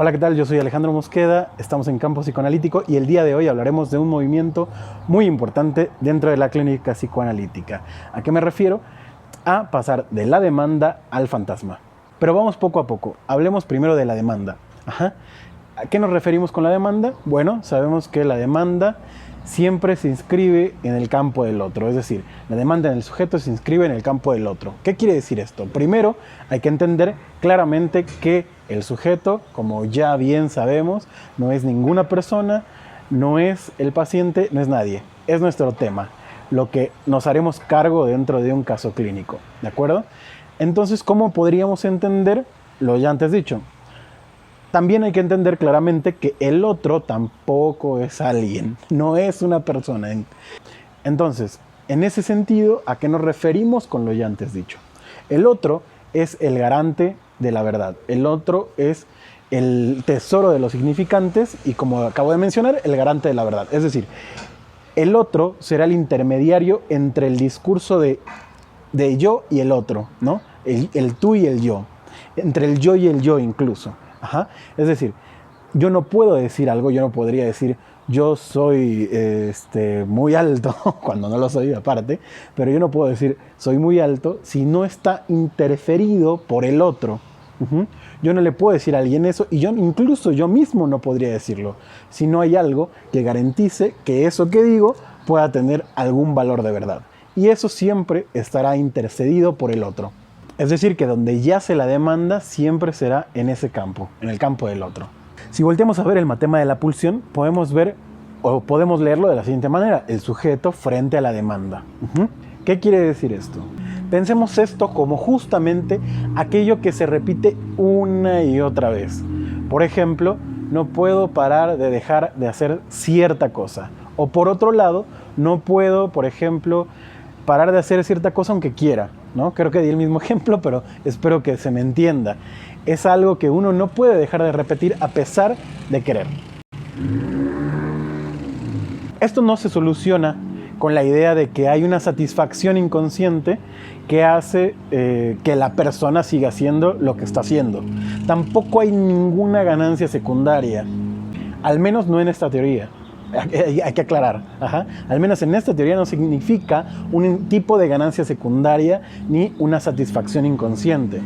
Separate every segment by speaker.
Speaker 1: Hola, ¿qué tal? Yo soy Alejandro Mosqueda, estamos en Campo Psicoanalítico y el día de hoy hablaremos de un movimiento muy importante dentro de la clínica psicoanalítica. ¿A qué me refiero? A pasar de la demanda al fantasma. Pero vamos poco a poco. Hablemos primero de la demanda. ¿A qué nos referimos con la demanda? Bueno, sabemos que la demanda siempre se inscribe en el campo del otro, es decir, la demanda en el sujeto se inscribe en el campo del otro. ¿Qué quiere decir esto? Primero, hay que entender claramente que el sujeto, como ya bien sabemos, no es ninguna persona, no es el paciente, no es nadie, es nuestro tema, lo que nos haremos cargo dentro de un caso clínico, ¿de acuerdo? Entonces, ¿cómo podríamos entender lo ya antes dicho? También hay que entender claramente que el otro tampoco es alguien, no es una persona. Entonces, en ese sentido, ¿a qué nos referimos con lo ya antes dicho? El otro es el garante de la verdad. El otro es el tesoro de los significantes y, como acabo de mencionar, el garante de la verdad. Es decir, el otro será el intermediario entre el discurso de yo y el otro, ¿no? El tú y el yo, entre el yo y el yo incluso. Es decir, yo no puedo decir algo, yo no podría decir yo soy muy alto, cuando no lo soy aparte, pero yo no puedo decir soy muy alto si no está interferido por el otro. Yo no le puedo decir a alguien eso y incluso yo mismo no podría decirlo si no hay algo que garantice que eso que digo pueda tener algún valor de verdad. Y eso siempre estará intercedido por el otro. Es decir, que donde yace la demanda siempre será en ese campo, en el campo del otro. Si volteamos a ver el matema de la pulsión, podemos ver o podemos leerlo de la siguiente manera: el sujeto frente a la demanda. ¿Qué quiere decir esto? Pensemos esto como justamente aquello que se repite una y otra vez. Por ejemplo, no puedo parar de dejar de hacer cierta cosa. O por otro lado, no puedo, por ejemplo, parar de hacer cierta cosa aunque quiera, ¿no? Creo que di el mismo ejemplo, pero espero que se me entienda. Es algo que uno no puede dejar de repetir a pesar de querer. Esto no se soluciona con la idea de que hay una satisfacción inconsciente que hace que la persona siga haciendo lo que está haciendo. Tampoco hay ninguna ganancia secundaria, al menos no en esta teoría. Hay que aclarar, al menos en esta teoría no significa un tipo de ganancia secundaria ni una satisfacción inconsciente.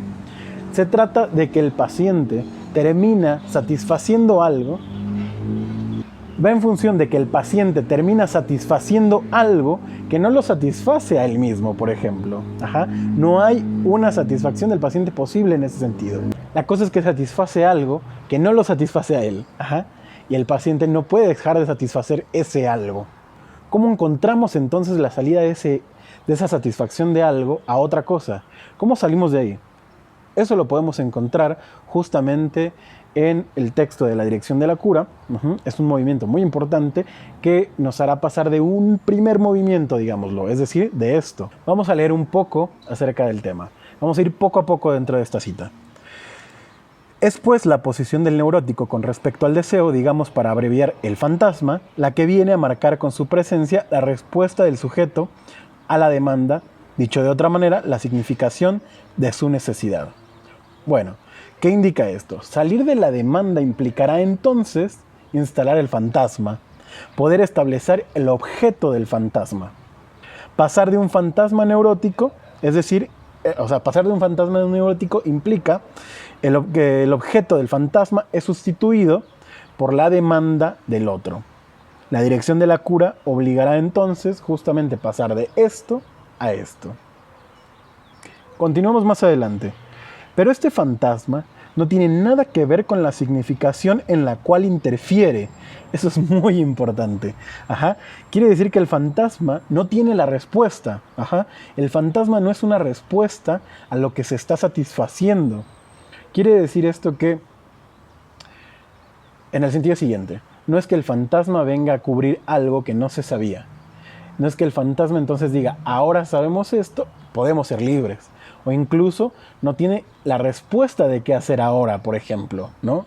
Speaker 1: Se trata de que el paciente termina satisfaciendo algo, va en función de que el paciente termina satisfaciendo algo que no lo satisface a él mismo, por ejemplo. No hay una satisfacción del paciente posible en ese sentido. La cosa es que satisface algo que no lo satisface a él. Y el paciente no puede dejar de satisfacer ese algo. ¿Cómo encontramos entonces la salida de esa satisfacción de algo a otra cosa? ¿Cómo salimos de ahí? Eso lo podemos encontrar justamente en el texto de la Dirección de la Cura. Es un movimiento muy importante que nos hará pasar de un primer movimiento, digámoslo, es decir, de esto. Vamos a leer un poco acerca del tema. Vamos a ir poco a poco dentro de esta cita. Es pues la posición del neurótico con respecto al deseo, digamos para abreviar el fantasma, la que viene a marcar con su presencia la respuesta del sujeto a la demanda, dicho de otra manera, la significación de su necesidad. Bueno, ¿qué indica esto? Salir de la demanda implicará entonces instalar el fantasma, poder establecer el objeto del fantasma. Pasar de un fantasma neurótico, es decir, pasar de un fantasma neurótico implica que el objeto del fantasma es sustituido por la demanda del otro. La Dirección de la Cura obligará entonces justamente pasar de esto a esto. Continuamos más adelante. Pero este fantasma no tiene nada que ver con la significación en la cual interfiere. Eso es muy importante. Quiere decir que el fantasma no tiene la respuesta. El fantasma no es una respuesta a lo que se está satisfaciendo. Quiere decir esto que, en el sentido siguiente, no es que el fantasma venga a cubrir algo que no se sabía. No es que el fantasma entonces diga, ahora sabemos esto, podemos ser libres. O incluso no tiene la respuesta de qué hacer ahora, por ejemplo, ¿no?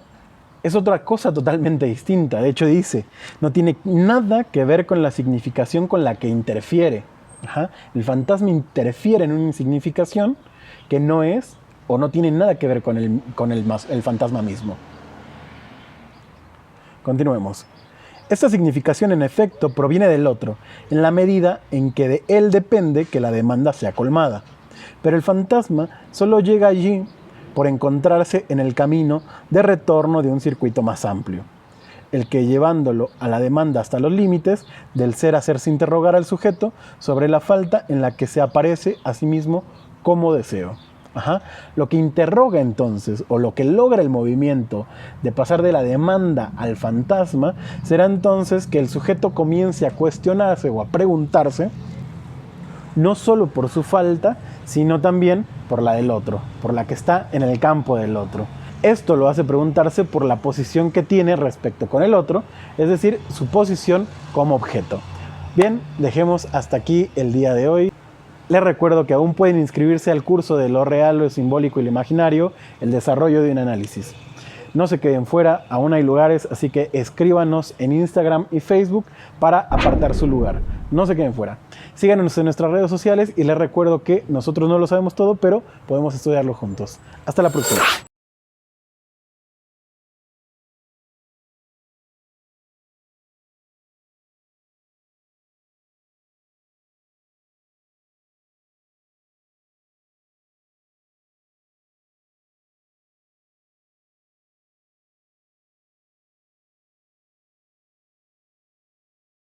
Speaker 1: Es otra cosa totalmente distinta. De hecho dice, no tiene nada que ver con la significación con la que interfiere. El fantasma interfiere en una significación que no es o no tiene nada que ver con el fantasma mismo. Continuemos. Esta significación en efecto proviene del otro, en la medida en que de él depende que la demanda sea colmada. Pero el fantasma solo llega allí por encontrarse en el camino de retorno de un circuito más amplio, el que llevándolo a la demanda hasta los límites del ser hacerse interrogar al sujeto sobre la falta en la que se aparece a sí mismo como deseo. Lo que interroga entonces, o lo que logra el movimiento de pasar de la demanda al fantasma, será entonces que el sujeto comience a cuestionarse o a preguntarse, no solo por su falta, sino también por la del otro, por la que está en el campo del otro. Esto lo hace preguntarse por la posición que tiene respecto con el otro, es decir, su posición como objeto. Bien, dejemos hasta aquí el día de hoy. Les recuerdo que aún pueden inscribirse al curso de lo real, lo simbólico y lo imaginario, el desarrollo de un análisis. No se queden fuera, aún hay lugares, así que escríbanos en Instagram y Facebook para apartar su lugar. No se queden fuera. Síganos en nuestras redes sociales y les recuerdo que nosotros no lo sabemos todo, pero podemos estudiarlo juntos. Hasta la próxima.